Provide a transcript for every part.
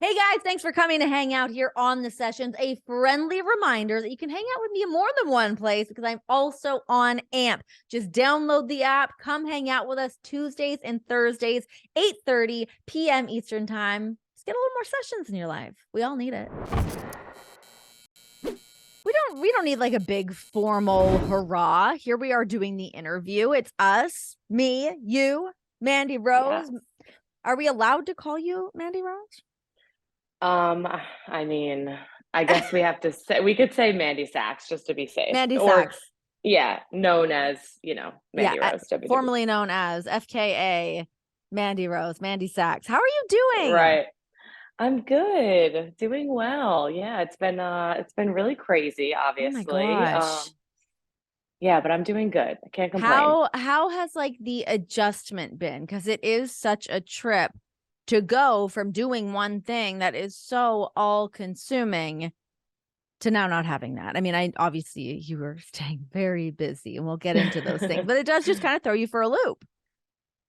Hey guys, thanks for coming to hang out here on the sessions. A friendly reminder that you can hang out with me in more than one place because I'm also on AMP. Just download the app, come hang out with us Tuesdays and Thursdays, 8:30 p.m. Eastern Time. Just get a little more sessions in your life. We all need it. We don't need like a big formal hurrah. Here we are doing the interview. It's us, me, you, Mandy Yeah. Rose. Are we allowed to call you Mandy Rose? I mean, I guess we could say Mandy Sacs just to be safe. Mandy Or Sacs. yeah, known as, Yeah, Mandy Rose, WWE. formerly known as FKA Mandy Rose, Mandy Sacs. How are you doing? Right. I'm good. Doing well. Yeah, it's been really crazy, Oh my obviously. gosh. Yeah, but I'm doing good. I can't complain. How has like the adjustment been? Because it is such a trip to go from doing one thing that is so all consuming to now not having that. I mean, I obviously you were staying very busy and we'll get into those things, but it does just kind of throw you for a loop.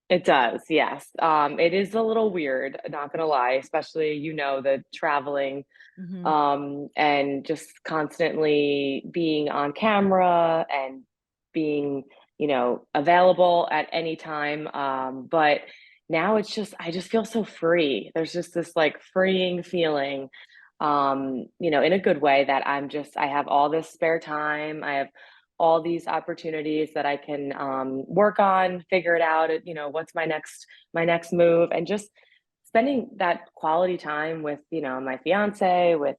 It does, yes. It is a little weird, not gonna lie, especially, the traveling, Mhm. and just constantly being on camera and being, available at any time. But now I just feel so free. There's just this like freeing feeling, in a good way that I have all this spare time. I have all these opportunities that I can work on, figure it out. What's my next move, and just spending that quality time with my fiance, with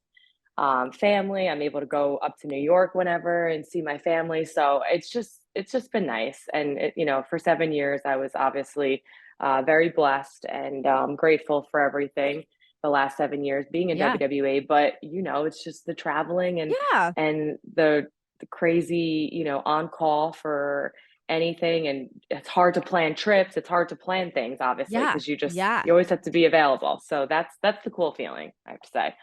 family. I'm able to go up to New York whenever and see my family. So it's just been nice. And for 7 years, I was obviously very blessed and grateful for everything. The last 7 years being in Yeah. WWE, but it's just the traveling and Yeah. and the crazy, on call for anything, and it's hard to plan trips. It's hard to plan things, obviously, Yeah. because Yeah. you always have to be available. So that's the cool feeling, I have to say.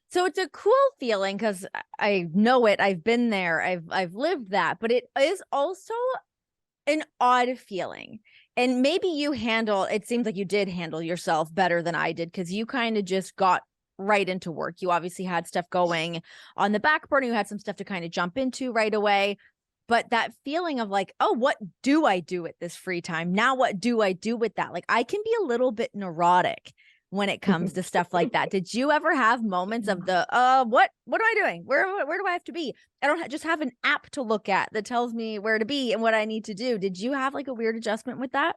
So it's a cool feeling because I know it. I've been there. I've lived that, but it is also an odd feeling. And maybe it seems like you did handle yourself better than I did because you kind of just got right into work. You obviously had stuff going on the back burner. You had some stuff to kind of jump into right away. But that feeling of like, oh, what do I do with this free time? Now, what do I do with that? Like, I can be a little bit neurotic when it comes to stuff like that. Did you ever have moments of the, what am I doing? Where do I have to be? I don't just have an app to look at that tells me where to be and what I need to do. Did you have like a weird adjustment with that?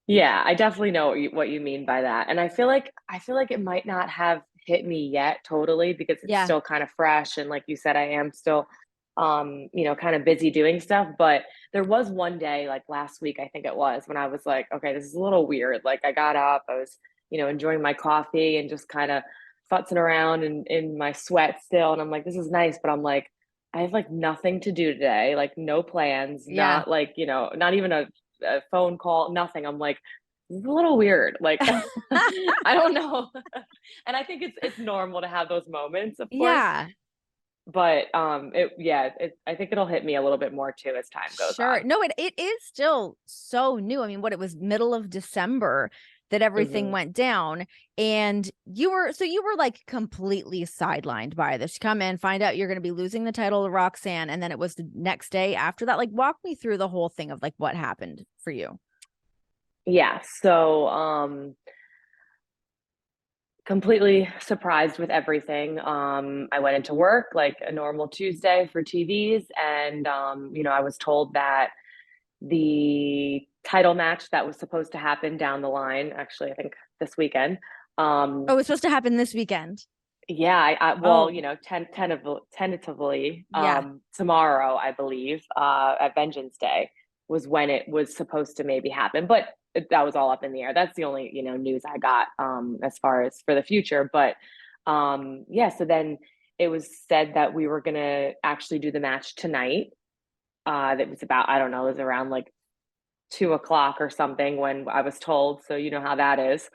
Yeah, I definitely know what you mean by that. And I feel like it might not have hit me yet totally because it's Yeah. still kind of fresh, and like you said, I am still kind of busy doing stuff. But there was one day, like last week, I think it was, when I was like, okay, this is a little weird. Like I got up, I was, enjoying my coffee and just kind of futzing around in my sweat still. And I'm like, this is nice, but I'm like, I have like nothing to do today, like no plans, Yeah. not like, not even a phone call, nothing. I'm like, "This is a little weird." Like, I don't know. And I think it's normal to have those moments, of course, Yeah. but, I think it'll hit me a little bit more too as time goes Sure. on. No, it is still so new. I mean, what it was middle of December that everything Mhm. went down. And you were like completely sidelined by this. You come in, find out you're gonna be losing the title to Roxanne, and then it was the next day after that. Like walk me through the whole thing of like what happened for you. Yeah, so, completely surprised with everything. I went into work like a normal Tuesday for TVs, and, I was told that the title match that was supposed to happen down the line, actually, I think this weekend. Oh, Um, it's supposed to happen this weekend. yeah, well, Oh, tentatively, yeah. tomorrow, I believe, at Vengeance Day was when it was supposed to maybe happen, but that was all up in the air. That's the only, news I got, as far as for the future. But yeah, so then it was said that we were gonna actually do the match tonight. That was about, I don't know, it was around like 2 o'clock or something when I was told. So you know how that is.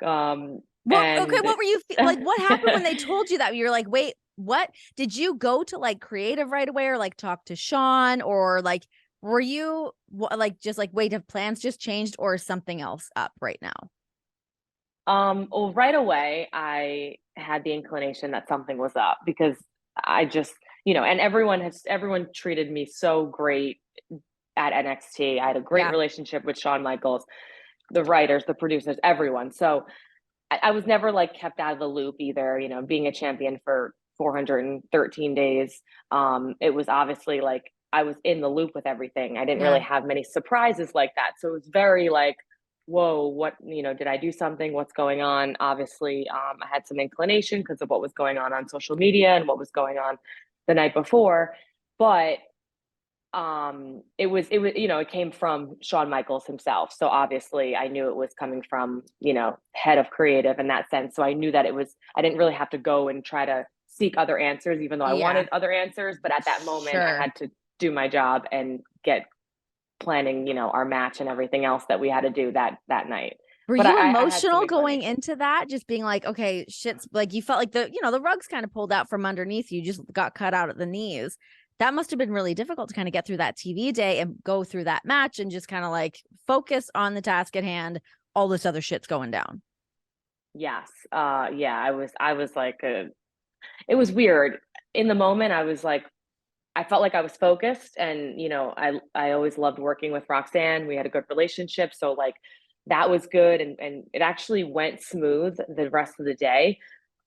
Um, Okay, and what were you like? What happened when they told you that? You're like, wait, what? Did you go to like creative right away, or like talk to Sean, or like were you like just like wait, have plans just changed, or is something else up right now? Well, right away, I had the inclination that something was up because I just, and everyone treated me so great at NXT. I had a great Yeah. relationship with Shawn Michaels, the writers, the producers, everyone. So I was never like kept out of the loop either, being a champion for 413 days. It was obviously like I was in the loop with everything. I didn't really Yeah. have many surprises like that. So it was very like, whoa, what, did I do something? What's going on? Obviously, I had some inclination because of what was going on social media and what was going on the night before. But it was it came from Shawn Michaels himself, so obviously I knew it was coming from head of creative in that sense, so I knew that I didn't really have to go and try to seek other answers even though I Yeah. wanted other answers, but at that moment I Sure. had to do my job and get planning our match and everything else that we had to do that night. Were But you I had some emotional going inclination. into that? Just being like, okay, shit's like you felt like the rug's kind of pulled out from underneath you, just got cut out at the knees. That must have been really difficult to kind of get through that TV day and go through that match and just kind of like focus on the task at hand. All this other shit's going down. Yes. Yeah, I was like it was weird. In the moment I was like I felt like I was focused and I always loved working with Roxanne. We had a good relationship. So like that was good and it actually went smooth the rest of the day.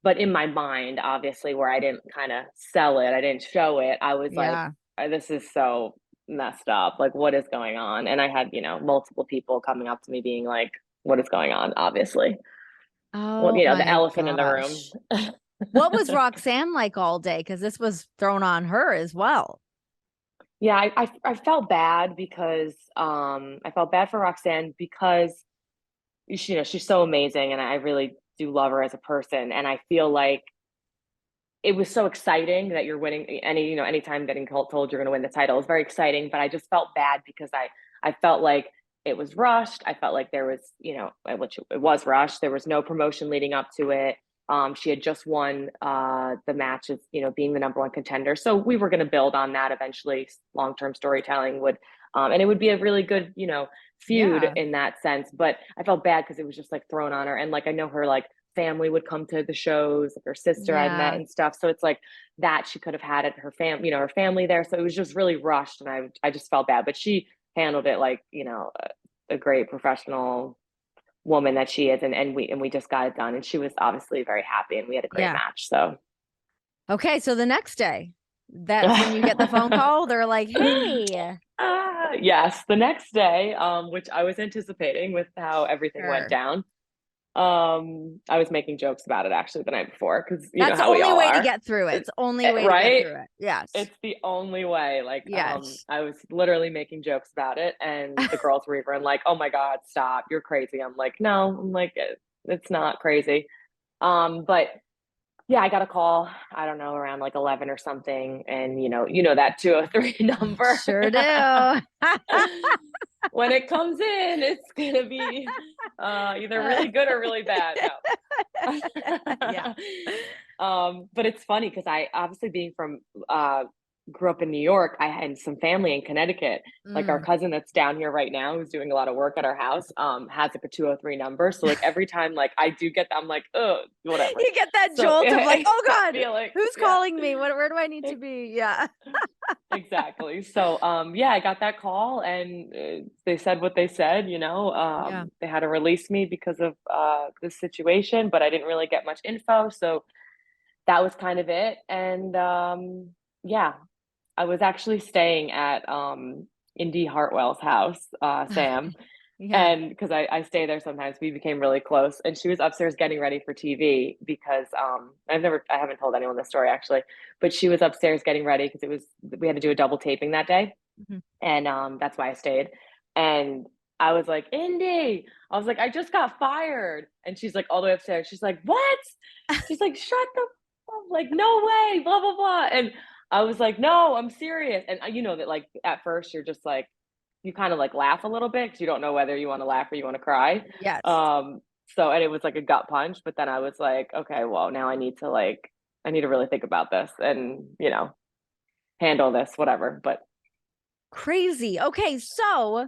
But in my mind, obviously, where I didn't kind of sell it, I didn't show it, I was like, Yeah. This is so messed up. Like, what is going on?" And I had, multiple people coming up to me being like, "What is going on?" Obviously. Well, Oh the my elephant in the room. gosh. What was Roxanne like all day? Because this was thrown on her as well. Yeah, I felt bad because I felt bad for Roxanne because she's so amazing and I really do love her as a person and I feel like it was so exciting that you're winning anytime getting told you're going to win the title is very exciting, but I just felt bad because I felt like it was rushed. I felt like there was, which it was rushed. There was no promotion leading up to it. She had just won the match as, being the number one contender. So we were going to build on that eventually. Long-term storytelling would, and it would be a really good, feud Yeah. in that sense. But I felt bad because it was just like thrown on her. And like, I know her like family would come to the shows, like her sister I've met Yeah. and stuff. So it's like that she could have had it, her her family there. So it was just really rushed and I just felt bad. But she handled it like, a great professional woman that she is and we just got it done and she was obviously very happy and we had a great Yeah. match. So Okay, so the next day, that's when you get the phone call. They're like, "Hey." yes, the next day, which I was anticipating with how everything went Sure. down. I was making jokes about it actually the night before because you know That's the how we only all way to are. get through it. It's the only way to get Right? through it. Yes. It's the only way. Like, Yes. I was literally making jokes about it, and the girls were even like, "Oh my god, stop! You're crazy." I'm like, "No, I'm like, it's not crazy." But yeah, I got a call. I don't know around like 11 or something, and that 203 number. Sure do. When it comes in, it's gonna be either really good or really bad. No. Yeah. But it's funny because I obviously being from grew up in New York, I had some family in Connecticut. Like our Mm. cousin that's down here right now, who's doing a lot of work at our house, has like a 203 number. So like every time like I do get that, I'm like, oh, whatever. You get that So jolt of like, "Oh that God, feeling, who's yeah. calling me? Where do I need to be?" Yeah. Exactly. So, yeah, I got that call and they said what they said, Yeah. they had to release me because of this situation, but I didn't really get much info. So that was kind of it. And yeah, I was actually staying at Indy Hartwell's house, Sam, Yeah. and because I stay there sometimes, we became really close. And she was upstairs getting ready for TV because I haven't told anyone this story actually, but she was upstairs getting ready because we had to do a double taping that day, Mhm. and that's why I stayed. And I was like, Indy, I was like, I just got fired, and she's like all the way upstairs. She's like, what? She's like, shut the, I'm like, no way, blah blah blah, and I was like, no, I'm serious. And you know that like at first you're just like you kind of like laugh a little bit because you don't know whether you want to laugh or you want to cry. Yes. Um, so and it was like a gut punch, but then I was like, okay, well now I need to really think about this and handle this, whatever. But Crazy. Okay, so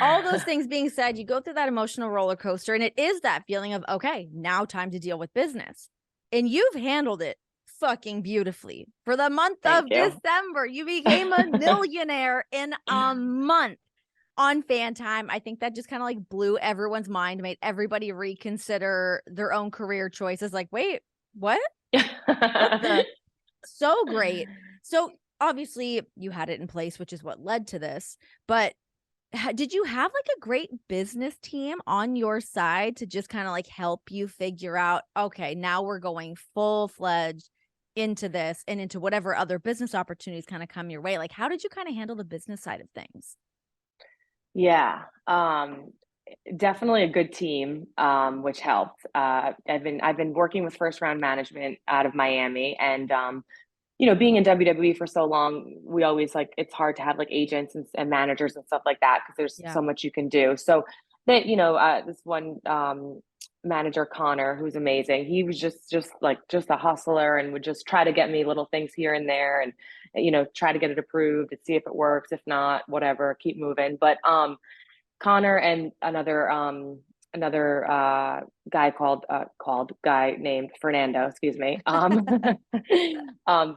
all those things being said, you go through that emotional roller coaster, and it is that feeling of, okay, now time to deal with business. And you've handled it fucking beautifully. For the month Thank of you. December, you became a millionaire in a month on FanTime. I think that just kind of like blew everyone's mind, made everybody reconsider their own career choices. Like, wait, what? What the? So great. So obviously you had it in place, which is what led to this. But did you have like a great business team on your side to just kind of like help you figure out, okay, now we're going full fledged into this and into whatever other business opportunities kind of come your way? Like, how did you kind of handle the business side of things? Yeah, definitely a good team, which helped. I've been working with first round management out of Miami, and being in WWE for so long, we always like it's hard to have like agents and managers and stuff like that because there's Yeah. so much you can do. So that this one manager Connor, who's amazing. He was just a hustler and would just try to get me little things here and there, and try to get it approved and see if it works. If not, whatever, keep moving. But Connor and another guy called guy named Fernando, excuse me.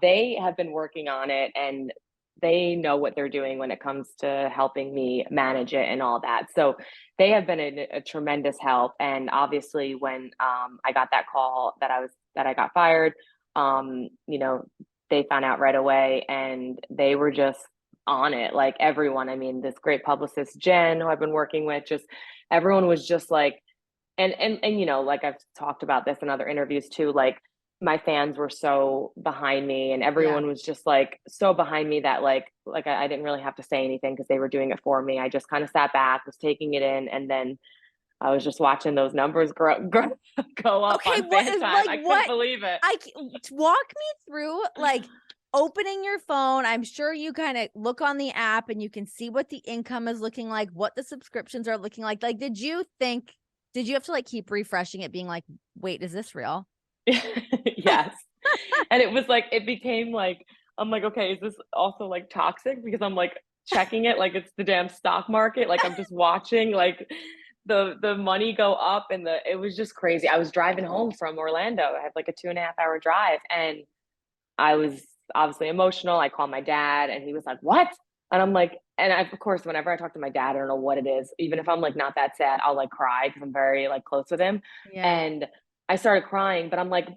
They have been working on it, and they know what they're doing when it comes to helping me manage it and all that. So they have been a tremendous help. And obviously, when I got that call that I got fired, they found out right away, and they were just on it, like everyone. I mean, this great publicist Jen, who I've been working with, just everyone was just like, and like I've talked about this in other interviews too, like my fans were so behind me, and Yeah. everyone was just like so behind me that I didn't really have to say anything because they were doing it for me. I just kind of sat back, was taking it in, and then I was just watching those numbers go up Okay, on what is FanTime. like I couldn't what believe it. walk me through like opening your phone. I'm sure you kind of look on the app and you can see what the income is looking like, what the subscriptions are looking like. Like, did you have to like keep refreshing it, being like, wait, is this real? Yes. And it was like it became like I'm like, okay, is this also like toxic? Because I'm like checking it like it's the damn stock market. Like I'm just watching like the money go up, and it was just crazy. I was driving home from Orlando. I had like a 2.5 hour drive, and I was obviously emotional. I called my dad, and he was like, "What?" And I'm like, of course, whenever I talk to my dad, I don't know what it is. Even if I'm like not that sad, I'll like cry because I'm very like close with him. Yeah, And I started crying, but I'm like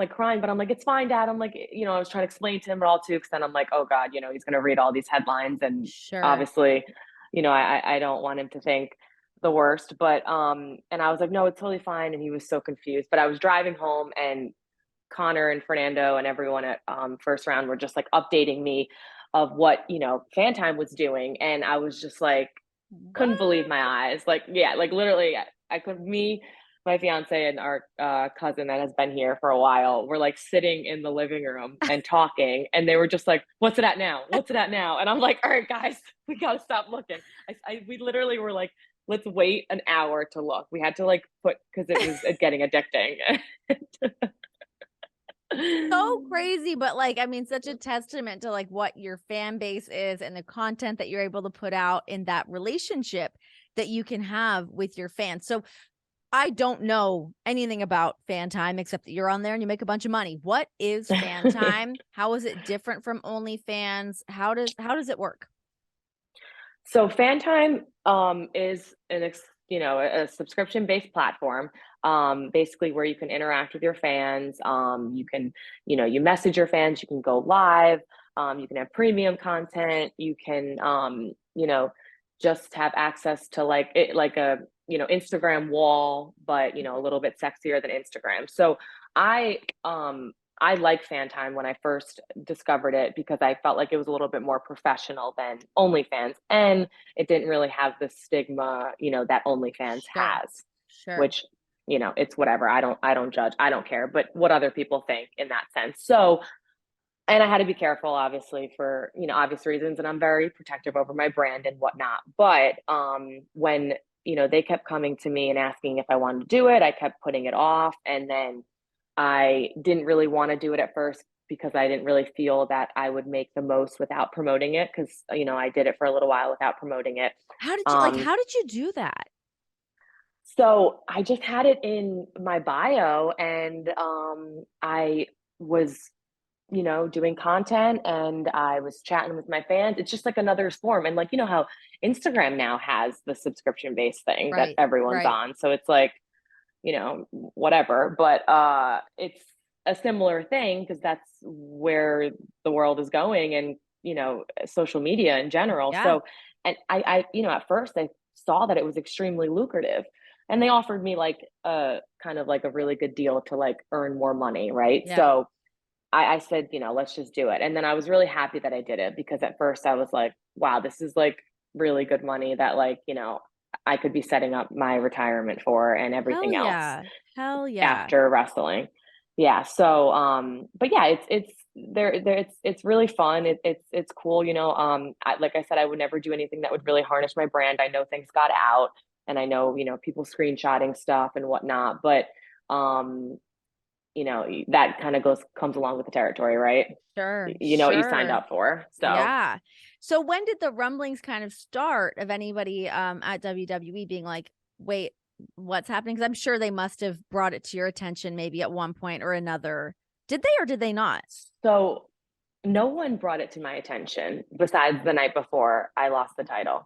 crying, but I'm like, it's fine, Dad. I'm like, I was trying to explain to him it all too, because then I'm like, oh God, he's gonna read all these headlines, and sure. obviously, I don't want him to think the worst. But and I was like, no, it's totally fine. And he was so confused. But I was driving home, and Connor and Fernando and everyone at first round were just like updating me of what FanTime was doing, and I was just like couldn't believe What? my eyes. Like yeah, like literally, I could me. My fiance and our cousin that has been here for a while were like sitting in the living room and talking, and they were just like, "What's it at now? What's it at now?" And I'm like, "All right, guys, we gotta stop looking." We literally were like, "Let's wait an hour to look." We had to like put because it was getting addicting. So crazy, but like, I mean, such a testament to like what your fan base is and the content that you're able to put out in that relationship that you can have with your fans. So I don't know anything about FanTime except that you're on there and you make a bunch of money. What is FanTime? How is it different from OnlyFans? How does it work? So FanTime is a subscription based platform, basically where you can interact with your fans. You can you message your fans. You can go live. You can have premium content. You can just have access to like a Instagram wall, but a little bit sexier than Instagram. So I I like FanTime when I first discovered it because I felt like it was a little bit more professional than OnlyFans, and it didn't really have the stigma, that OnlyFans Sure. has, Sure. which, it's whatever. I don't judge. I don't care, but what other people think in that sense. So, and I had to be careful, obviously, for, obvious reasons, and I'm very protective over my brand and whatnot. But when, they kept coming to me and asking if I wanted to do it, I kept putting it off, and then I didn't really want to do it at first because I didn't really feel that I would make the most without promoting it, because I did it for a little while without promoting it. How did you do that? So I just had it in my bio, and I was doing content, and I was chatting with my fans. It's just like another form. And like, how Instagram now has the subscription based thing that Right, everyone's right. on. So it's like, whatever. But it's a similar thing, because that's where the world is going, and, social media in general. Yeah, So, and at first I saw that it was extremely lucrative, and they offered me like a kind of like a really good deal to like earn more money, right? yeah. So I said, let's just do it. And then I was really happy that I did it, because at first I was like, wow, this is like really good money that, like, I could be setting up my retirement for, and Hell everything else yeah. Hell yeah. after wrestling. Yeah. So, but yeah, it's really fun. It's cool. Like I said, I would never do anything that would really harness my brand. I know things got out, and I know, people screenshotting stuff and whatnot, but, um, that kind of comes along with the territory, right? Sure, You know what you signed sure. up for. So Yeah. So when did the rumblings kind of start of anybody at WWE being like, wait, what's happening? Because I'm sure they must have brought it to your attention maybe at one point or another. Did they or did they not? so no one brought it to my attention besides the night before I lost the title,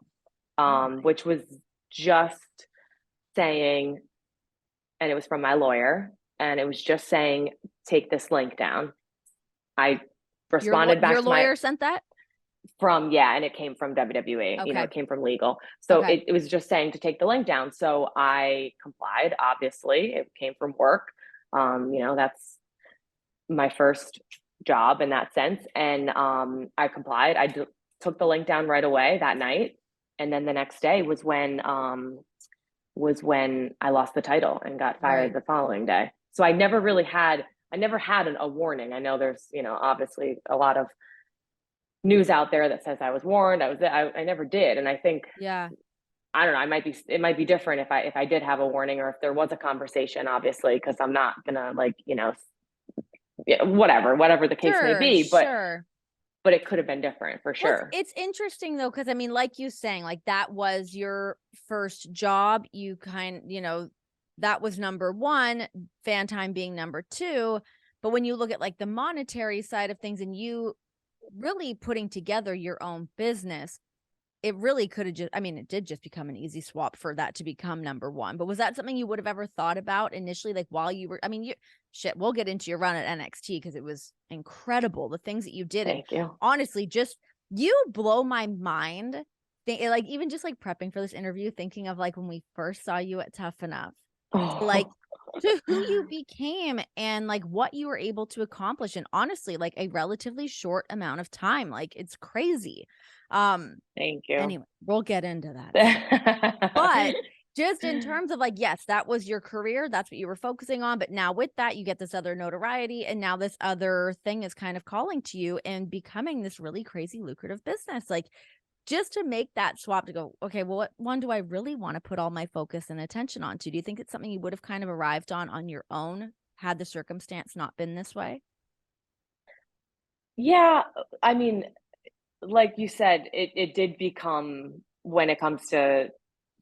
Oh my. which was just saying, and it was from my lawyer, and it was just saying, take this link down. I responded Your back to my lawyer sent that? yeah, and it came from WWE, Okay. it came from legal. So Okay. it was just saying to take the link down. So I complied, obviously. It came from work. That's my first job in that sense. And I complied. Took the link down right away that night. And then the next day was when I lost the title and got fired Right. the following day. So I never had a warning. I know there's, obviously a lot of news out there that says I was warned. I never did. And I think, Yeah. I don't know, it might be different if I did have a warning, or if there was a conversation, obviously, because I'm not gonna, like, yeah, whatever the case may Sure, be, sure. but it could have been different for Well, sure. it's interesting though, because I mean, like you saying, like that was your first job. That was number one, FanTime being number two. But when you look at like the monetary side of things and you really putting together your own business, it really could have just, I mean, it did just become an easy swap for that to become number one. But was that something you would have ever thought about initially? Like while you were, I mean, we'll get into your run at NXT because it was incredible. The things that you did. And Thank you. honestly, just you blow my mind. Like even just like prepping for this interview, thinking of like when we first saw you at Tough Enough, like Oh, to who you became and like what you were able to accomplish in honestly like a relatively short amount of time. Like it's crazy. Um thank you. Anyway, we'll get into that stuff. But just in terms of like, yes, that was your career. That's what you were focusing on. But now with that, you get this other notoriety. And now this other thing is kind of calling to you and becoming this really crazy lucrative business. Like just to make that swap to go, okay, well, what one do I really want to put all my focus and attention on to? Do you think it's something you would have kind of arrived on your own had the circumstance not been this way? Yeah, I mean, like you said, it did become, when it comes to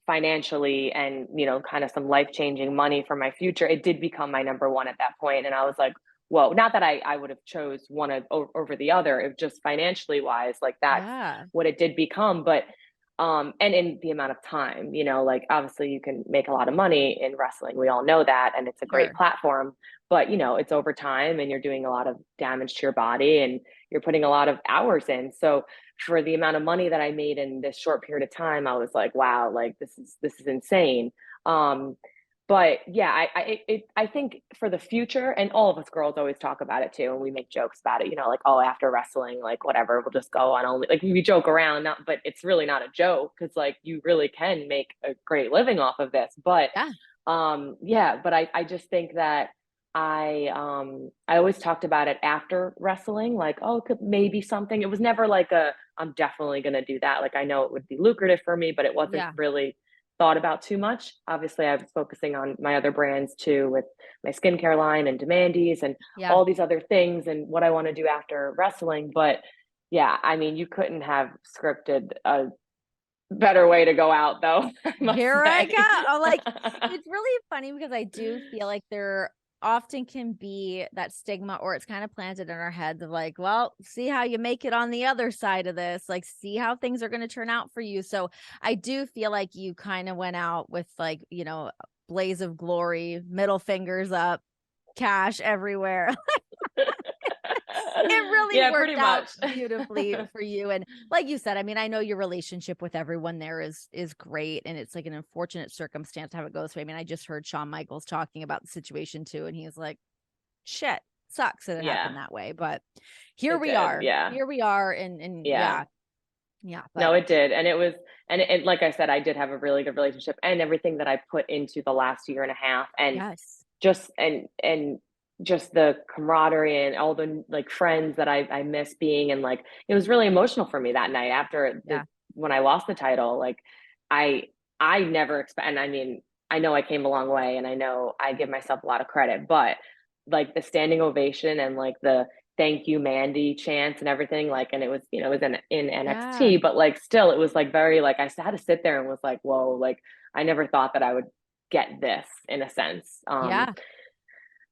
financially and, kind of some life-changing money for my future, it did become my number one at that point. And I was like, whoa, not that I would have chose one over the other. It just financially wise, like that's Yeah, what it did become. But and in the amount of time, like obviously you can make a lot of money in wrestling. We all know that, and it's a great sure. platform. But it's over time, and you're doing a lot of damage to your body, and you're putting a lot of hours in. So for the amount of money that I made in this short period of time, I was like, wow, like this is insane. Um, but yeah, I think for the future, and all of us girls always talk about it too, and we make jokes about it, like, oh, after wrestling, like whatever, we'll just go on only, like, we joke around, not, but it's really not a joke, because like you really can make a great living off of this. But Yeah, yeah, but I just think that I always talked about it after wrestling, like, oh, it could maybe something. It was never like I'm definitely gonna do that. Like, I know it would be lucrative for me, but it wasn't yeah. really thought about too much. Obviously, I was focusing on my other brands too, with my skincare line and Demandy's and Yeah. all these other things and what I want to do after wrestling. But yeah, I mean, you couldn't have scripted a better way to go out, though. I must Here I say. go. Like, it's really funny because I do feel like there often can be that stigma, or it's kind of planted in our heads of like, well, see how you make it on the other side of this, like see how things are going to turn out for you. So I do feel like you kind of went out with like, you know, blaze of glory, middle fingers up, cash everywhere. It really Yeah, pretty worked out much. beautifully for you. And like you said, I mean, I know your relationship with everyone there is great, and it's like an unfortunate circumstance how it goes. I mean, I just heard Shawn Michaels talking about the situation too, and he's like, shit, sucks that it Yeah, happened that way. But here it we did. are. Yeah. Here we are. And Yeah. yeah. Yeah. No, But it did. And it was, and like I said, I did have a really good relationship and everything that I put into the last year and a half. And yes. just, and just the camaraderie and all the like friends that I miss being, and like, it was really emotional for me that night after Yeah. when I lost the title. Like, I, I never expect, and I mean, I know I came a long way and I know I give myself a lot of credit, but like the standing ovation and like the thank you Mandy chants and everything, like, and it was, you know, it was in Yeah. NXT, but like still it was like very like I had to sit there and was like, whoa, like I never thought that I would get this in a sense. Yeah.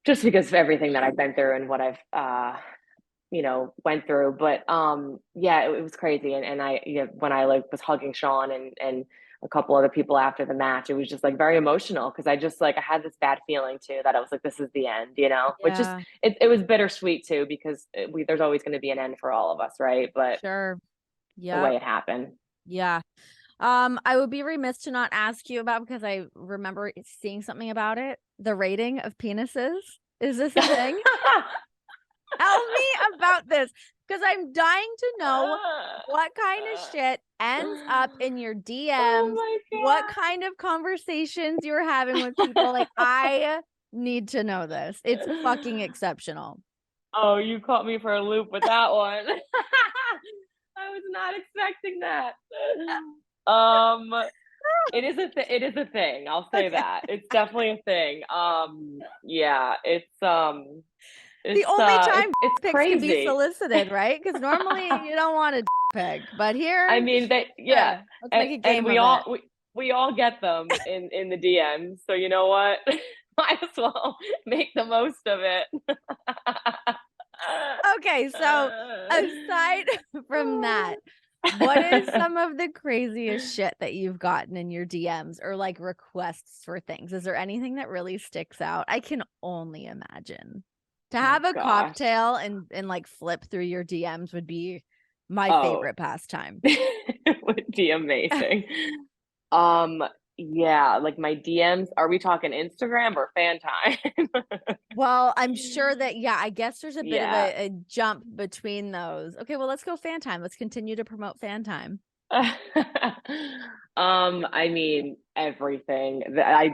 Just because of everything that I've been through and what I've you know, went through. But yeah, it was crazy. And I, you know, when I like was hugging Sean and a couple other people after the match, it was just like very emotional because I just like I had this bad feeling too that I was like, this is the end, you know, which is Yeah. it was bittersweet too because there's always going to be an end for all of us, right? But Sure. the Yeah. way it happened. Yeah. I would be remiss to not ask you about, because I remember seeing something about it. The rating of penises. Is this a thing? Tell me about this, because I'm dying to know what kind of shit ends up in your Oh DMs, what my kind of conversations you're having with people. Like, I need to know this. It's fucking exceptional. Oh, you caught me for a loop with that one. I was not expecting that. Um, it is a thing. I'll say Okay. that. It's definitely a thing. Yeah, The only time it's pics can be crazy. solicited, right? Because normally you don't want a pic, but I here, mean that yeah, sure. Let's make a and game of it. we all get them in the DMs. So you know what? Might as well make the most of it. Okay, so aside from that, what is some of the craziest shit that you've gotten in your DMs or like requests for things? Is there anything that really sticks out? I can only imagine. To Oh have a gosh. cocktail and like flip through your DMs would be my Oh, favorite pastime. it would be amazing. Um, yeah, like my DMs, are we talking Instagram or FanTime? Well, I'm sure that, yeah, I guess there's a bit of Yeah. a jump between those. Okay, well, let's go fan time. Let's continue to promote fan time. I mean, everything.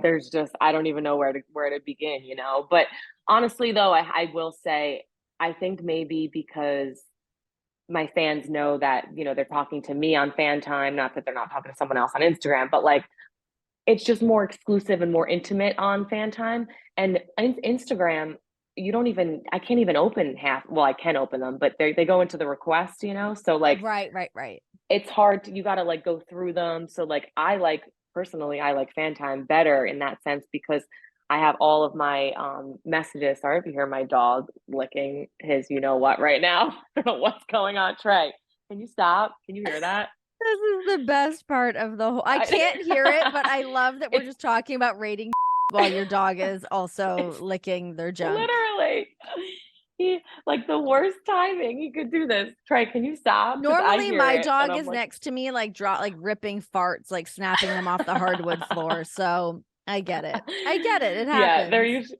There's just I don't even know where to begin, you know. But honestly, though, I will say I think maybe because my fans know that you know they're talking to me on FanTime, not that they're not talking to someone else on Instagram, but like it's just more exclusive and more intimate on FanTime. And Instagram, you don't even I can't even open half. Well, I can open them, but they go into the request, you know. So like Right, right, right. it's hard to, you got to like go through them. So like I like personally I like FanTime better in that sense because I have all of my messages. Sorry if you hear my dog licking his you know what right now. I don't know what's going on. Trey, can you stop? Can you hear that? This is the best part of the whole. I can't hear it, but I love that we're It's just talking about rating while your dog is also it's licking their junk. literally he like the worst timing he could do this. Trey, can you stop? Because I Normally hear my it and dog I'm is like, next to me, like ripping farts, like snapping them off the hardwood floor. So I get it. I get it. It yeah, they're happens. usually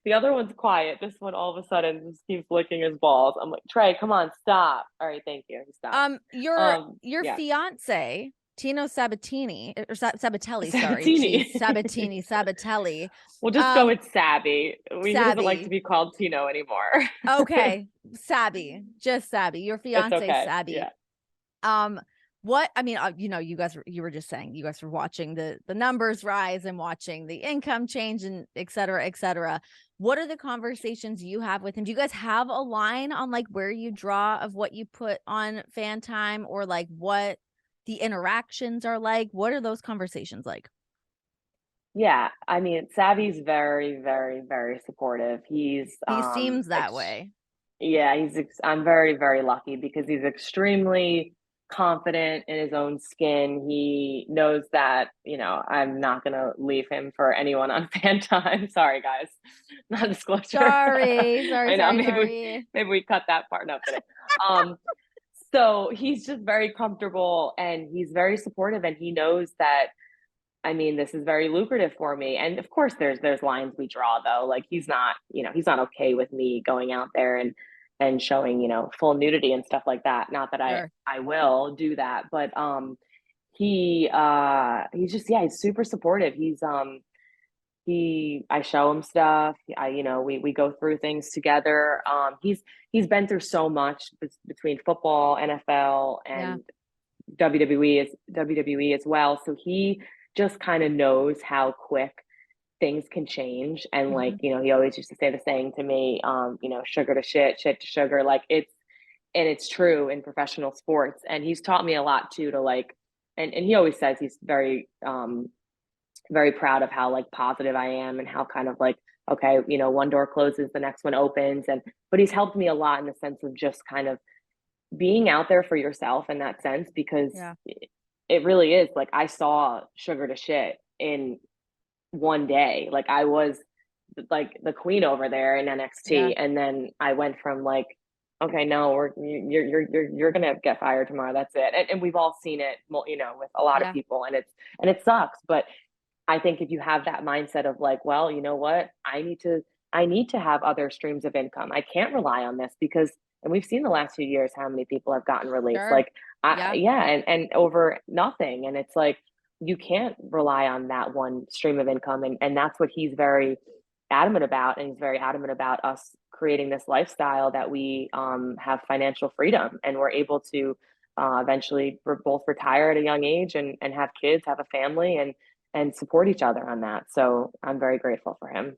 the other one's quiet. This one all of a sudden just keeps licking his balls. I'm like, Trey, come on, stop. All right, thank you. He stopped. Your Yeah. fiance, Tino Sabatini or Sabatelli, sorry. Jeez, Sabatini. Sabatelli. We'll just go Um, with Sabby. He doesn't like to Sabby. be called Tino anymore. Okay, Sabby, just Sabby. Your It's fiance, okay. Sabby. Yeah. Um, What I mean, you were just saying you guys were watching the numbers rise and watching the income change and et cetera, et cetera. What are the conversations you have with him? Do you guys have a line on like where you draw of what you put on FanTime, or like what the interactions are like? What are those conversations like? Yeah, I mean, Savvy's very, very, very supportive. He's He seems that way. yeah, I'm very, very lucky because he's extremely confident in his own skin. He knows that, I'm not gonna leave him for anyone on fan time. Sorry, guys. Not a disclosure. Sorry, sorry, I know, sorry, sorry. maybe we cut that part. No, kidding. So he's just very comfortable and he's very supportive and he knows that I mean, this is very lucrative for me. And of course there's lines we draw though. Like he's not okay with me going out there and showing, full nudity and stuff like that. Not that Sure. I will do that, but he's just yeah, he's super supportive. I show him stuff. We go through things together. He's been through so much between football, NFL, Yeah, and WWE as well. So he just kind of knows how quick things can change. And like, mhm, he always used to say the saying to me, sugar to shit, shit to sugar. Like it's true in professional sports. And he's taught me a lot too to like, and he always says he's very, very proud of how like positive I am and how kind of like, okay, one door closes, the next one opens. But he's helped me a lot in the sense of just kind of being out there for yourself in that sense because yeah, it really is like I saw sugar to shit in one day. Like I was like the queen over there in yeah, NXT, and then I went from like, okay, no, you're gonna get fired tomorrow. That's it. And we've all seen it, with a lot of yeah, people, and it sucks. But I think if you have that mindset of like, well, you know what, I need to have other streams of income. I can't rely on this because, and we've seen the last few years how many people have gotten released. sure. Like, Yeah, yeah, and over nothing. And it's like you can't rely on that one stream of income, and that's what he's very adamant about, and he's very adamant about us creating this lifestyle that we have financial freedom and we're able to eventually both retire at a young age and have kids, have a family, and support each other on that. So I'm very grateful for him.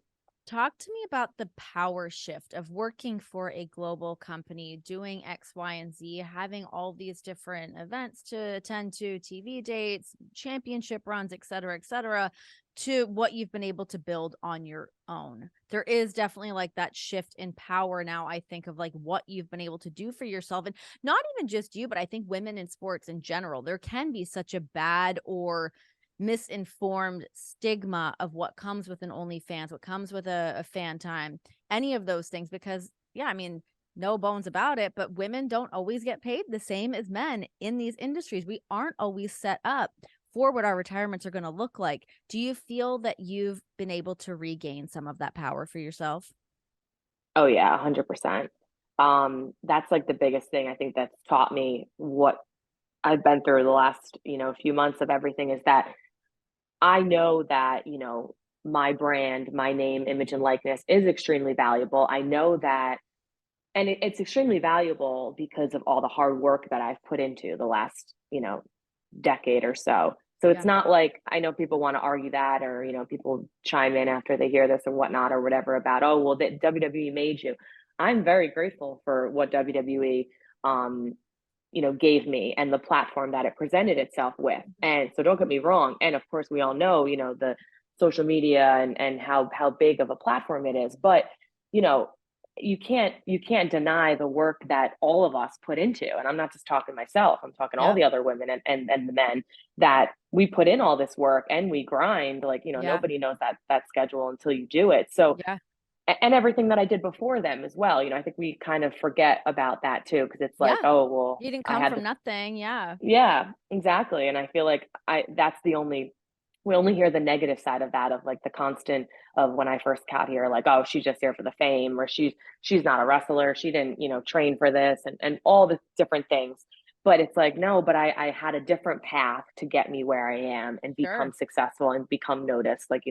talk to me about the power shift of working for a global company, doing X, Y, and Z, having all these different events to attend to, TV dates, championship runs, et cetera, to what you've been able to build on your own. There is definitely like that shift in power now, I think, of like what you've been able to do for yourself. And not even just you, but I think women in sports in general, there can be such a bad or misinformed stigma of what comes with an OnlyFans, what comes with a fan time, any of those things. Because, yeah, I mean, no bones about it, but women don't always get paid the same as men in these industries. We aren't always set up for what our retirements are going to look like. Do you feel that you've been able to regain some of that power for yourself? Oh yeah, 100%. That's like the biggest thing I think that's taught me what I've been through the last, few months of everything is that I know that, my brand, my name, image, and likeness is extremely valuable. I know that, and it's extremely valuable because of all the hard work that I've put into the last, decade or so. So it's Yeah, not like I know people want to argue that, or people chime in after they hear this and whatnot or whatever about, oh well, the WWE made you. I'm very grateful for what WWE um gave me and the platform that it presented itself with. And so don't get me wrong. And of course, we all know, the social media and how big of a platform it is. But, you know, you can't deny the work that all of us put into. And I'm not just talking myself, I'm talking all yeah, the other women and the men that we put in all this work and we grind. Like, yeah, nobody knows that schedule until you do it. So yeah, and everything that I did before them as well. I think we kind of forget about that too, because it's like, yeah. oh, well, You didn't I come had from this. nothing. Yeah, Yeah, exactly. And I feel like that's we only hear the negative side of that, of like the constant of when I first got here, like, oh, she's just here for the fame, or she's not a wrestler. She didn't, train for this and all the different things. But it's like, no, but I had a different path to get me where I am and become sure. successful and become noticed. Like,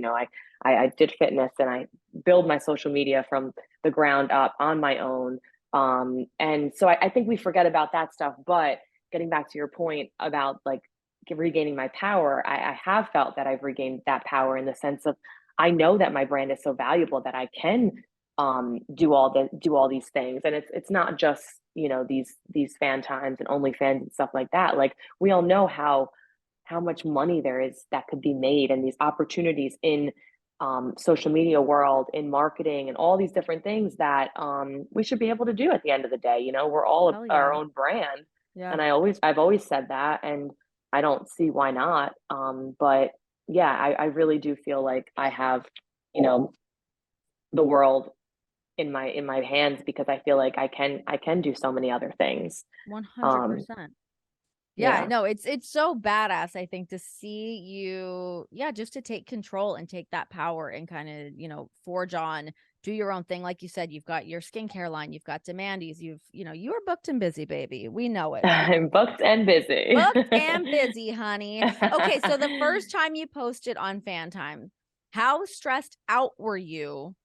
I did fitness and I build my social media from the ground up on my own. And so I think we forget about that stuff. But getting back to your point about like regaining my power, I have felt that I've regained that power in the sense of I know that my brand is so valuable that I can do all these things. And it's not just, you know, these fan times and OnlyFans and stuff like that. Like we all know how much money there is that could be made and these opportunities in social media world, in marketing and all these different things that we should be able to do at the end of the day. You know, we're all Hell our yeah. own brand. Yeah. And I've always said that, and I don't see why not. But yeah, I really do feel like I have, you know, the world in my hands because I feel like I can do so many other things. Um, 100%. Yeah, yeah. no, it's so badass, I think, to see you, yeah, just to take control and take that power and kind of, you know, forge on, do your own thing. Like you said, you've got your skincare line, you've got Demandy's, you know, you are booked and busy, baby. We know it. I'm booked and busy. Booked and busy, honey. Okay, so the first time you posted on FanTime, how stressed out were you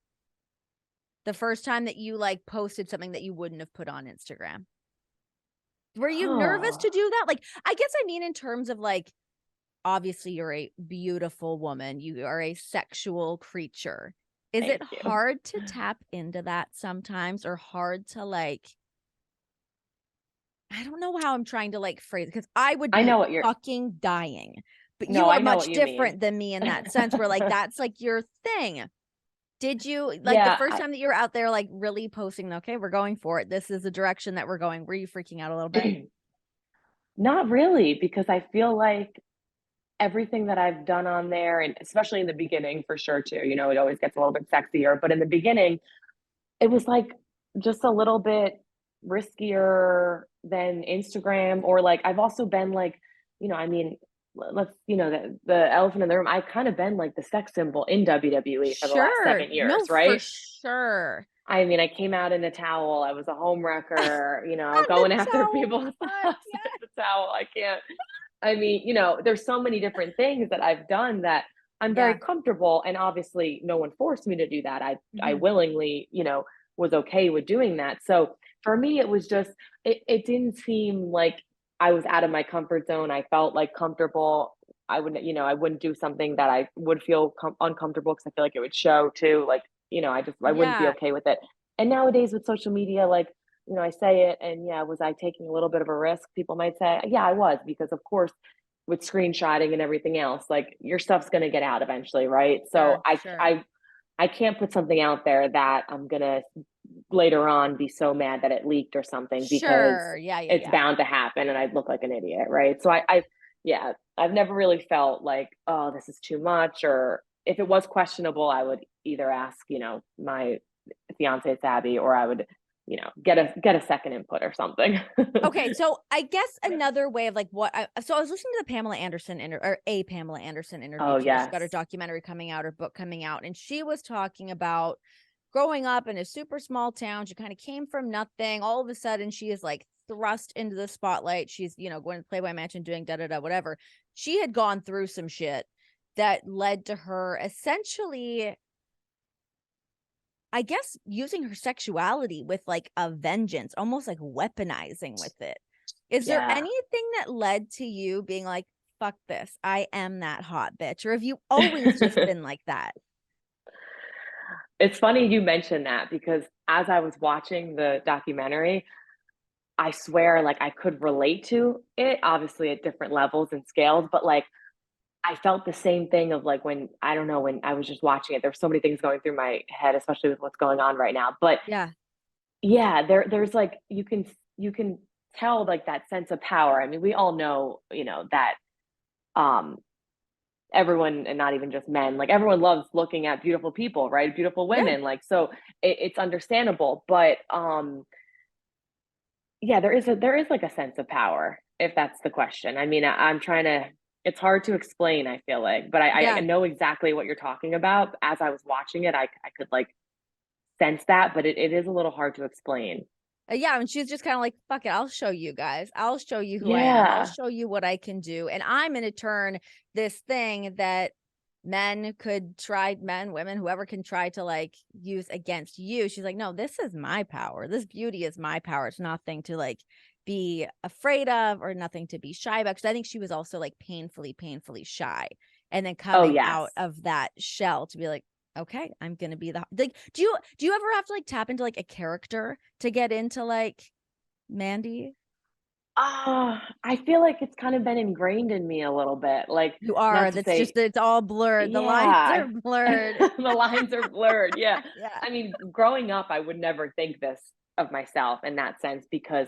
the first time that you like posted something that you wouldn't have put on Instagram? Were you nervous Oh, to do that? Like, I guess I mean in terms of like, obviously you're a beautiful woman. You are a sexual creature. Is it thank you. hard to tap into that sometimes or hard to like I don't know how I'm trying to like phrase it because I would I be know what you're fucking dying. But no, you are I know what much you mean. different than me in that sense where like that's like your thing. Did you like the Yeah, first time that you were out there like really posting, okay, we're going for it. This is the direction that we're going. Were you freaking out a little bit? not really, because I feel like everything that I've done on there, and especially in the beginning for sure too, you know, it always gets a little bit sexier, but in the beginning, it was like just a little bit riskier than Instagram, or like I've also been like, you know, I mean, let's, you know, the elephant in the room, I kind of been like the sex symbol in WWE for the last Sure. 7 years, No, for right? sure. I mean, I came out in a towel. I was a home wrecker, you know, And the going after towel. people's Fuck house yeah. with the towel. I can't. I mean, you know, there's so many different things that I've done that I'm very Yeah. comfortable. And obviously, no one forced me to do that. I Mhm. willingly, you know, was okay with doing that. So for me, it was just it didn't seem like I was out of my comfort zone. I felt like comfortable. I wouldn't, you know, I wouldn't do something that I would feel uncomfortable because I feel like it would show too. Like, you know, I wouldn't be Yeah. okay with it. And nowadays with social media, like, you know, I say it and yeah, was I taking a little bit of a risk? People might say, yeah, I was, because of course, with screenshotting and everything else, like your stuff's going to get out eventually, right? So Sure, sure. I can't put something out there that I'm going to later on be so mad that it leaked or something, because Sure. Yeah, yeah, it's yeah. bound to happen and I'd look like an idiot, right? So yeah, I've never really felt like, oh, this is too much. Or if it was questionable, I would either ask, you know, my fiance Abby, or I would, you know, get a second input or something. Okay, so I guess another way of like so I was listening to the Pamela Anderson or a Pamela Anderson interview Oh too. She's got her yes. documentary coming out, her book coming out, and she was talking about growing up in a super small town. She kind of came from nothing. All of a sudden, she is like thrust into the spotlight. She's, you know, going to Playboy Mansion, doing da da da, whatever. She had gone through some shit that led to her essentially I guess using her sexuality with like a vengeance, almost like weaponizing with it. Is there Yeah. anything that led to you being like, fuck this, I am that hot bitch? Or have you always just been like that? It's funny you mentioned that, because as I was watching the documentary, I swear like I could relate to it, obviously at different levels and scales, but like I felt the same thing of like when I don't know, when I was just watching it, there's so many things going through my head, especially with what's going on right now. But Yeah. yeah, there's like you can tell like that sense of power. I mean, we all know, you know, that um everyone, and not even just men, like everyone loves looking at beautiful people, right? Beautiful Yeah. women. Like so it's understandable. But yeah, there is like a sense of power, if that's the question. I mean, I'm trying to it's hard to explain, I feel like, but I Yeah. know exactly what you're talking about. As I was watching it, I could like sense that, but it is a little hard to explain. Yeah, and she's just kind of like, fuck it, I'll show you guys. I'll show you who I am. I'll Yeah. show you what I can do. And I'm going to turn this thing that men, women, whoever can try to like use against you. She's like, no, this is my power. This beauty is my power. It's nothing to like be afraid of or nothing to be shy about? Because I think she was also like painfully, painfully shy. And then Oh, coming yes. out of that shell to be like, okay, I'm gonna be the like, do you ever have to like tap into like a character to get into like Mandy? I feel like it's kind of been ingrained in me a little bit, like, You are. not to That's just say. that it's all blurred. The lines Yeah, are blurred. the lines are blurred, yeah. Yeah. I mean, growing up, I would never think this of myself in that sense because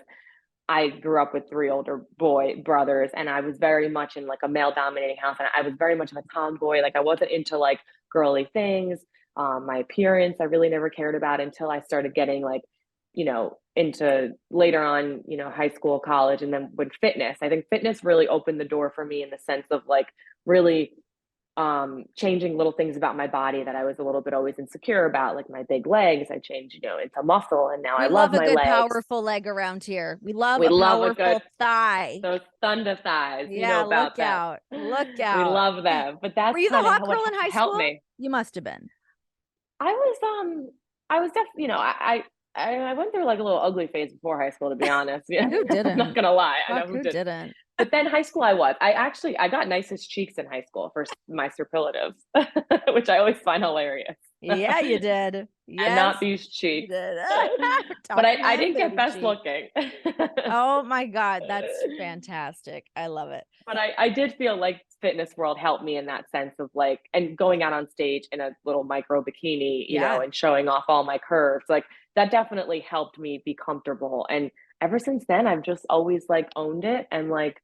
I grew up with 3 older boy brothers, and I was very much in, like, a male-dominating house, and I was very much of a tomboy, like, I wasn't into, like, girly things. My appearance, I really never cared about until I started getting, like, into later on, high school, college, and then with fitness. I think fitness really opened the door for me in the sense of, like, really changing little things about my body that I was a little bit always insecure about, like my big legs. I changed, into muscle, and now I We love love a my good legs. powerful leg around here. We love We a love a good powerful thigh. those thunder thighs, you know Yeah, about look them. out. Look We out. love them, but Were that's you the kind of hot how what girl in high helped school? me. You must have been. I was, I was definitely, I went through like a little ugly phase before high school, to be honest. Yeah, Who I'm not didn't? gonna lie. I know Fuck, who who didn't. didn't? But then high school, I got nicest cheeks in high school for my superlatives, which I always find hilarious. Yeah, you did. And Yes, not these you cheeks. did. But Tough I man, didn't get baby best cheek. looking. Oh my God, that's fantastic. I love it. But I did feel like fitness world helped me in that sense of like, and going out on stage in a little micro bikini, Yeah. and showing off all my curves, like that definitely helped me be comfortable. And ever since then, I've just always like owned it and like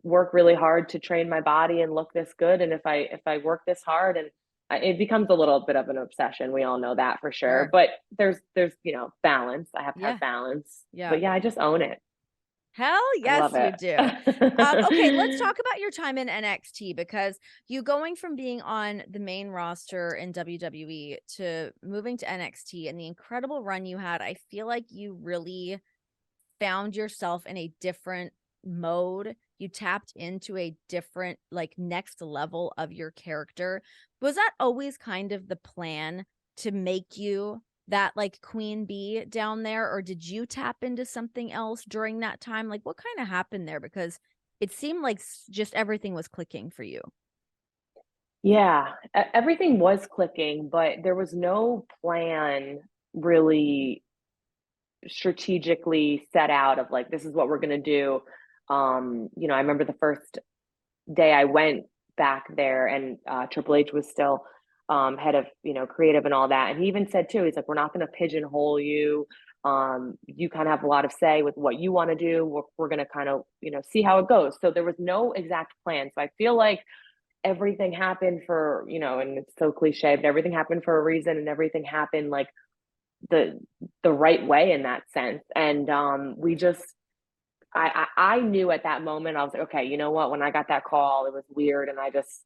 work really hard to train my body and look this good. And if I work this hard and it becomes a little bit of an obsession. We all know that for sure. Sure. But there's balance. I have to Yeah. have balance. Yeah. But yeah, I just own it. Hell I yes, love you it. do. Okay, let's talk about your time in NXT because you going from being on the main roster in WWE to moving to NXT and the incredible run you had, I feel like you really found yourself in a different mode. You tapped into a different, like, next level of your character. Was that always kind of the plan to make you that like queen bee down there, or did you tap into something else during that time? Like, what kind of happened there? Because it seemed like just everything was clicking for you. Yeah, everything was clicking, but there was no plan really strategically set out of like, this is what we're going to do. I remember the first day I went back there and Triple H was still head of, creative and all that. And he even said too, he's like, we're not going to pigeonhole you. You kind of have a lot of say with what you want to do. We're going to kind of, see how it goes. So there was no exact plan. So I feel like everything happened for, and it's so cliche, but everything happened for a reason and everything happened like the the right way in that sense. And we just I knew at that moment I was like, okay, you know what? When I got that call, it was weird, and I just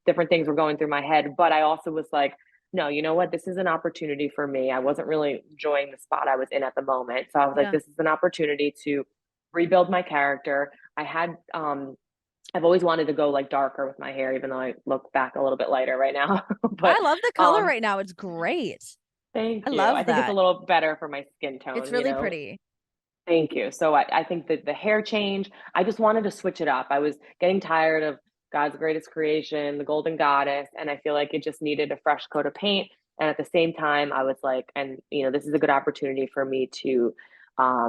different things were going through my head. But I also was like, no, you know what? This is an opportunity for me. I wasn't really enjoying the spot I was in at the moment, so I was like, Yeah. this is an opportunity to rebuild my character. I've always wanted to go like darker with my hair, even though I look back a little bit lighter right now. I but love the color um, right now. It's great. thank I you. I love think it's a that. little better for my skin It's tone. really pretty. Thank you. So I think that the hair change, I just wanted to switch it up. I was getting tired of God's greatest creation, the golden goddess, and I feel like it just needed a fresh coat of paint. And at the same time, I was like, and this is a good opportunity for me to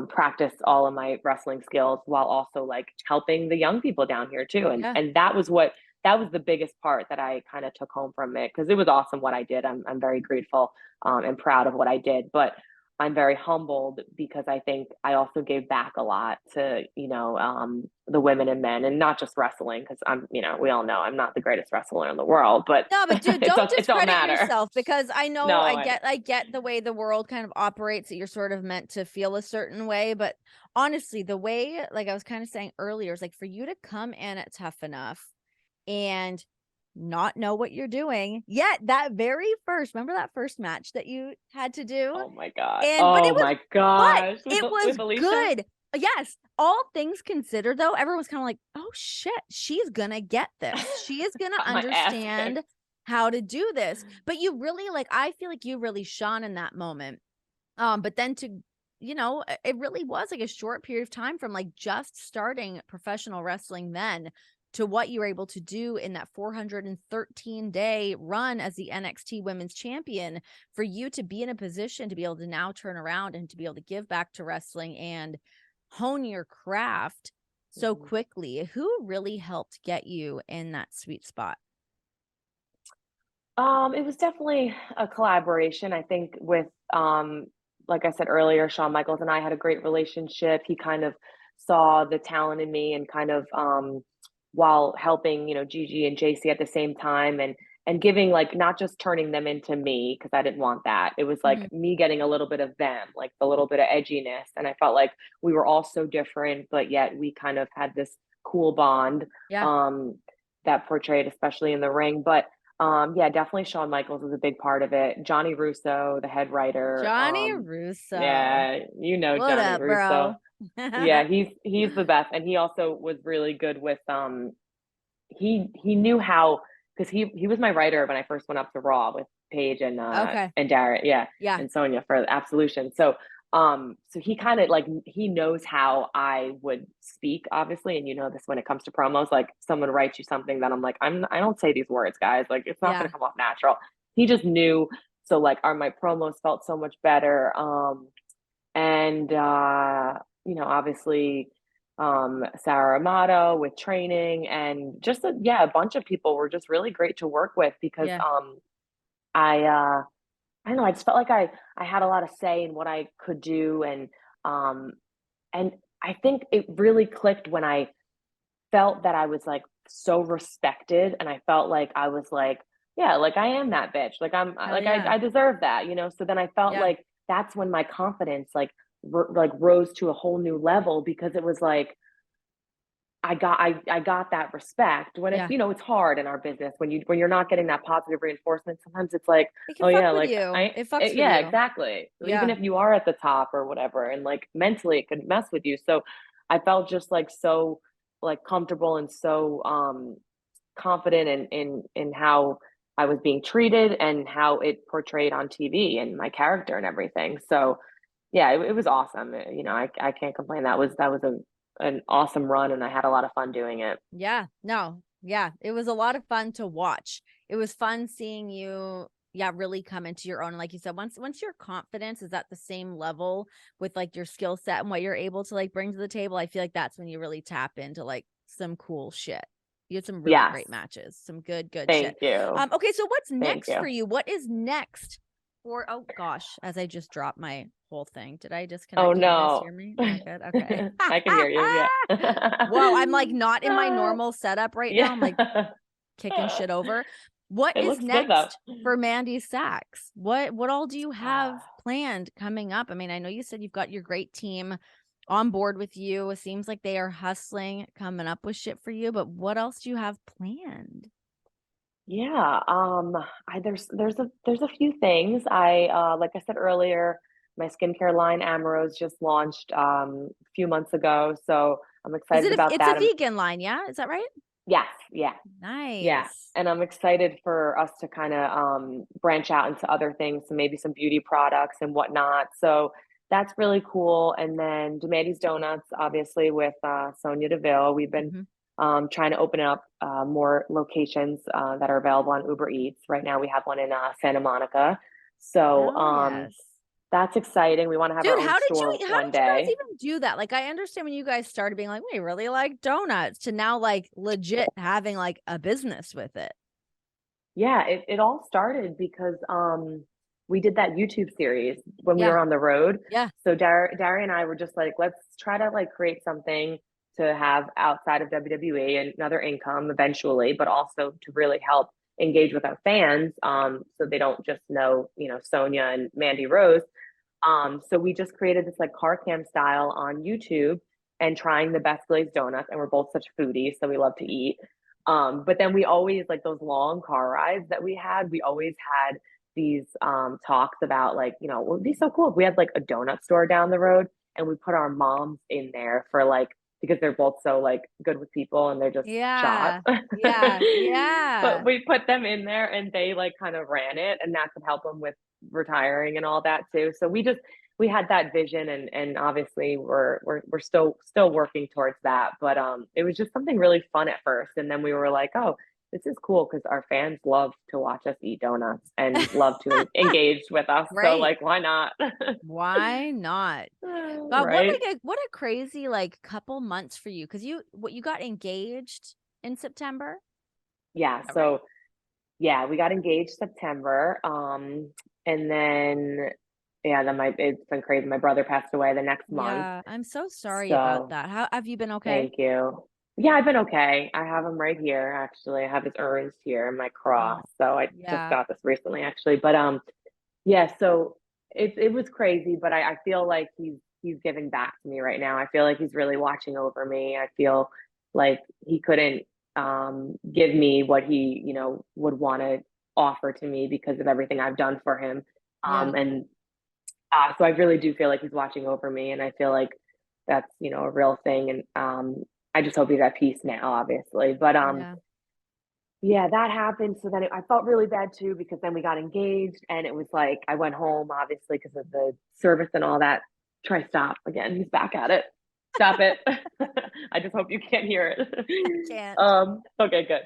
practice all of my wrestling skills while also like helping the young people down here too. And Yeah. and that was the biggest part that I kind of took home from it because it was awesome what I did. I'm very grateful and proud of what I did, but I'm very humbled because I think I also gave back a lot to, the women and men and not just wrestling because we all know I'm not the greatest wrestler in the world, but No, but dude, don't it don't discredit matter. yourself because I know No, I get the way the world kind of operates that you're sort of meant to feel a certain way, but honestly, the way like I was kind of saying earlier is like for you to come in at Tough Enough and not know what you're doing. Yet that very first, remember that first match that you had to do? oh my God. And Oh my but gosh. it was With Alicia? good. Yes, all things considered though, everyone's kind of like, "Oh shit, she's gonna get this. She is gonna Got my ass understand kicked. how to do this." But you really like I feel like you really shone in that moment. But then to it really was like a short period of time from like just starting professional wrestling then to what you were able to do in that 413-day run as the NXT Women's Champion, for you to be in a position to be able to now turn around and to be able to give back to wrestling and hone your craft so Mhm. quickly. Who really helped get you in that sweet spot? It was definitely a collaboration. I think with like I said earlier, Shawn Michaels and I had a great relationship. He kind of saw the talent in me and kind of while helping, Gigi and JC at the same time and giving like not just turning them into me because I didn't want that. It was like Mhm. me getting a little bit of them, like the little bit of edginess. And I felt like we were all so different, but yet we kind of had this cool bond Yeah. um that portrayed, especially in the ring. But yeah, definitely Shawn Michaels was a big part of it. Johnny Russo, the head writer. Johnny Russo. Yeah, What Johnny up, Russo. bro? Yeah, he's the best. And he also was really good with he knew how because he was my writer when I first went up to Raw with Paige Okay. and Darren, yeah, Yeah. and Sonia for Absolution. So he kind of like he knows how I would speak, obviously, and this when it comes to promos, like someone writes you something that I'm like, I don't say these words, guys, like it's not gonna Yeah. come off natural. He just knew, so like my promos felt so much better. And obviously Sarah Amato with training and just a bunch of people were just really great to work with because Yeah. I don't know, I just felt like I had a lot of say in what I could do um and I think it really clicked when I felt that I was like so respected and I felt like I was like, yeah, like I am that bitch. Like Hell yeah. I deserve that. So then I felt Yeah. like that's when my confidence like rose to a whole new level because it was like I got that respect when Yeah. it's hard in our business when you're not getting that positive reinforcement. Sometimes it's like, It can oh fuck yeah, with like you. It fucks with yeah, you. exactly. Even Yeah. if you are at the top or whatever, and like mentally it could mess with you. So I felt just like so like comfortable and so confident in how I was being treated and how it portrayed on TV and my character and everything. So yeah, it was awesome. I can't complain. That was an awesome run and I had a lot of fun doing it. Yeah. No. Yeah. It was a lot of fun to watch. It was fun seeing you, yeah, really come into your own. And like you said, once your confidence is at the same level with like your skill set and what you're able to like bring to the table, I feel like that's when you really tap into like some cool shit. You had some really Yes. great matches, some good shit. Thank you. Okay, so what's Thank next you. for you? What is next for, oh gosh, as I just dropped my whole thing. Did I Oh disconnect? Can you guys no. hear me? We're good. Okay. I can hear you. Yeah. Whoa, I'm like not in my normal setup right now. I'm like Yeah. kicking shit over. What It is looks good though. next for Mandy Sacs? What all do you have Ah, planned coming up? I mean, I know you said you've got your great team on board with you. It seems like they are hustling, coming up with shit for you, but what else do you have planned? yeah. There's a few things. Like I said earlier, my skincare line Amarose just launched a few months ago. So I'm Is excited it about it's a that. vegan line, yeah? Is that right? Yes, yeah. Yeah, Nice. and I'm excited for us to kind of branch out into other things, so maybe some beauty products and whatnot. So that's really cool. And then Dumatti's Donuts, obviously with Sonia Deville, we've been Mhm. trying to open up more locations that are available on Uber Eats. Right now, we have one in Santa Monica. So Hell yes. that's exciting. We want to have our Dude, own store how one did you guys day. even do that? Like, I understand when you guys started being like, we really like donuts to now like legit having like a business with it. Yeah, it all started because we did that YouTube series when we Yeah. were on the road. Yeah. So Dari and I were just like, let's try to like create something to have outside of WWE and another income eventually, but also to really help engage with our fans, so they don't just know, Sonia and Mandy Rose. So we just created this like car cam style on YouTube and trying the best glazed donuts. And we're both such foodies, so we love to eat. But then we always like those long car rides that we always had these talks about like, it would be so cool if we had like a donut store down the road and we put our moms in there for like because they're both so like good with people and they're just shot. Yeah. Yeah. But Yeah. we put them in there and they like kind of ran it and that could help them with retiring and all that too. So we had that vision, and obviously we're still working towards that. But it was just something really fun at first, and then we were like, oh, this is cool because our fans love to watch us eat donuts and love to engage with us. So Right. like, why not? Why not? God, Right? what a crazy like couple months for you because you got engaged in September? Yeah. Is that right? So yeah, we got engaged September. And then yeah, then my it's been crazy. My brother passed away the next month. Yeah, I'm so sorry about So that. How have you been okay? thank you. Yeah, I've been okay. I have him right here, actually. I have his urns here and my Oh, cross. So I just yeah. got this recently, actually. But yeah, so it was crazy, but I feel like he's giving back to me right now. I feel like he's really watching over me. I feel like he couldn't give me what he, would want to offer to me because of everything I've done for him. Yeah. And so I really do feel like he's watching over me, and I feel like that's, a real thing. And I just hope he's at peace now, obviously. But Yeah. yeah, that happened. So then I felt really bad too because then we got engaged, and it was like I went home obviously because of the service and all that. Try stop again. He's back at it. Stop it. I just hope you can't hear it. I can't. Okay, good.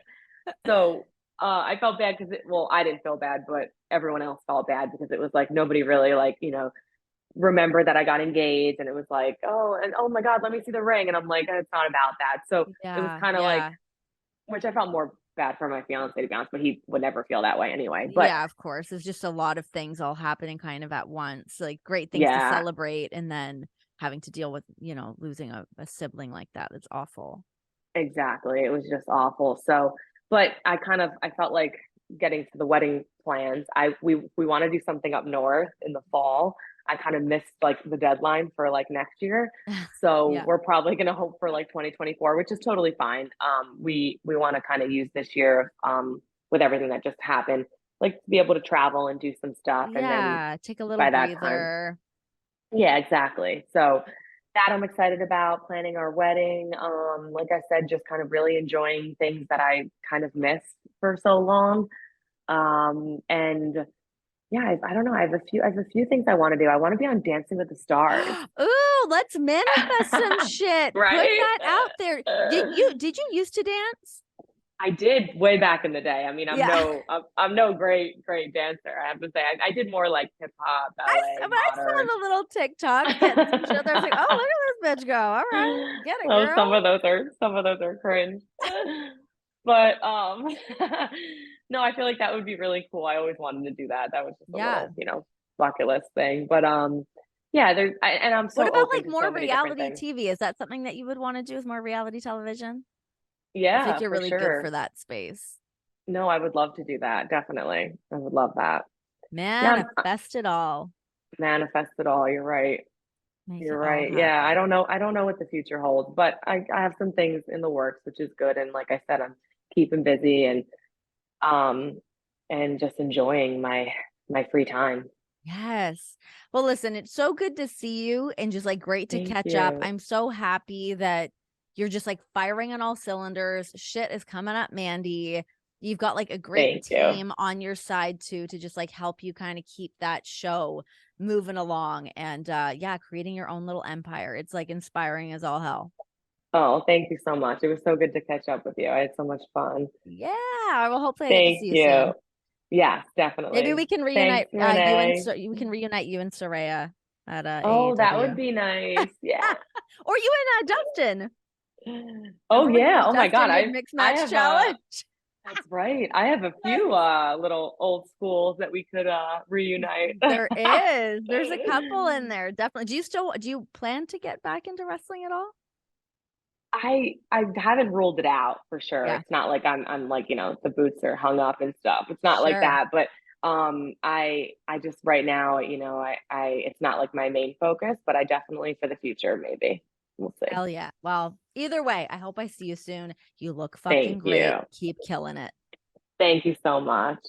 So I felt bad because well, I didn't feel bad, but everyone else felt bad because it was like nobody really like, remember that I got engaged, and it was like, oh, and oh my God, let me see the ring. And I'm like, it's not about that. So it was Yeah. kind of like, Yeah. which I felt more bad for my fiance to be honest, but he would never feel that way anyway. But Yeah, of course. There's just a lot of things all happening kind of at once, like great things to yeah, celebrate and then having to deal with, losing a sibling like that. It's awful. exactly. It was just awful. So, but I felt like getting to the wedding plans. We want to do something up north in the fall. I kind of missed like the deadline for like next year. So Yeah. we're probably going to hope for like 2024, which is totally fine. We want to kind of use this year with everything that just happened, like to be able to travel and do some stuff, and then Yeah. Take a little by that time, breather. yeah, exactly. So that I'm excited about planning our wedding. Like I said, just kind of really enjoying things that I kind of missed for so long. And yeah, I don't know. I have a few things I want to do. I want to be on Dancing with the Stars. Ooh, let's manifest some shit. Put Right? that out there. Did you used to dance? I did way back in the day. I mean, Yeah. I'm no great dancer. I have to say, I did more like hip hop, ballet, But I modern. saw the little TikToks getting some shit. I was like, oh, look at this bitch go. All right. Get it, Oh, girl. some of those are cringe. But no, I feel like that would be really cool. I always wanted to do that. That was just a Yeah. little, bucket list thing. But yeah, and I'm What so about open like to more so many different reality things. TV? Is that something that you would want to do with more reality television? I feel like Yeah, you're for really good for sure. that space. No, I would love to do that. Definitely. I would love that. Yeah, Manifest it all. manifest it all. You're right. Make You're it all right. Yeah, I happen. don't know. I don't know what the future holds, but I have some things in the works, which is good. And like I said, I'm keeping busy um and just enjoying my free time. Yes. Well, listen, it's so good to see you and just like great to Thank catch up. you. I'm so happy that you're just like firing on all cylinders. Shit is coming up, Mandy. You've got like a great Thank you. team on your side too to just like help you kind of keep that show moving along and yeah, creating your own little empire. It's like inspiring as all hell. Oh, thank you so much. It was so good to catch up with you. I had so much fun. Yeah. Well, hopefully I get to Thank see you you. soon. Yes, Maybe definitely. we can Thanks, reunite Renee. we can reunite you and Soraya at Oh, that would AEW. be nice. Yeah. Or you and Dustin. Oh Remember yeah. the Oh my God. Dustin did mixed I match have challenge? that's right. I have a few little old schools that we could reunite. There is. There's a couple in there, definitely. Do you plan to get back into wrestling at all? I haven't ruled it out for sure. Yeah, It's not like I'm like, the boots are hung up and stuff. It's not like sure. that, but I just right now, I it's not like my main focus, but I definitely for the future maybe. We'll see. Hell yeah. Well, either way, I hope I see you soon. You look fucking Thank great. you. Keep killing it. Thank you so much.